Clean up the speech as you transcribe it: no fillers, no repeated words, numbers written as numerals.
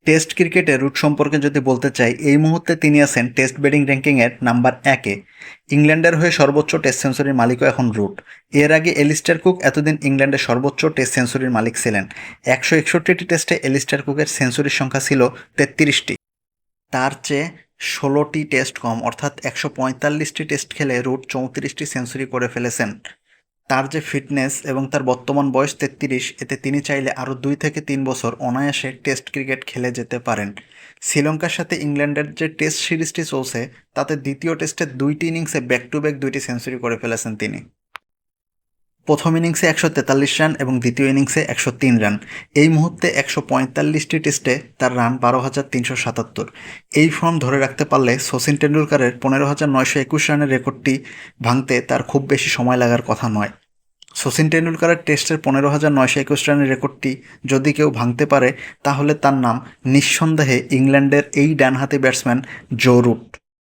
Test ক্রিকেটে root সম্পর্কে যদি বলতে চাই, এই মুহূর্তে তিনি আছেন টেস্ট ব্যাটিং র্যাঙ্কিংয়ের নাম্বার 1-এ। ইংল্যান্ডের হয়ে সর্বোচ্চ টেস্ট সেঞ্চুরির মালিকও এখন রুট। এর আগে এলিস্টার কুক এতদিন ইংল্যান্ডের সর্বোচ্চ টেস্ট সেঞ্চুরির মালিক ছিলেন। 161টি টেস্টে এলিস্টার কুকের সেঞ্চুরির সংখ্যা ছিল 33টি। তার চেয়ে 16টি টেস্ট কম, অর্থাৎ 145টি টেস্ট খেলে রুট 34টি সেঞ্চুরি করে ফেলেছেন। তার যে ফিটনেস এবং তার বর্তমান বয়স 33, এতে তিনি চাইলে আরও 2 থেকে 3 বছর অনায়াসে টেস্ট ক্রিকেট খেলে যেতে পারেন। শ্রীলঙ্কার সাথে ইংল্যান্ডের যে টেস্ট সিরিজটি চলছে, তাতে দ্বিতীয় টেস্টের 2টি ইনিংসে ব্যাক টু ব্যাক 2টি সেঞ্চুরি করে ফেলেছেন তিনি। প্রথম ইনিংসে 143 রান এবং দ্বিতীয় ইনিংসে 103 রান। এই মুহূর্তে 145টি টেস্টে তার রান 12,377। এই ফর্ম ধরে রাখতে পারলে শচীন টেন্ডুলকারের 15,921 রানের রেকর্ডটি ভাঙতে তার খুব বেশি সময় লাগার কথা নয়। শচীন টেন্ডুলকারের টেস্টের 15,921 রানের রেকর্ডটি যদি কেউ ভাঙতে পারে, তাহলে তার নাম নিঃসন্দেহে ইংল্যান্ডের এই ডানহাতি ব্যাটসম্যান জো রুট।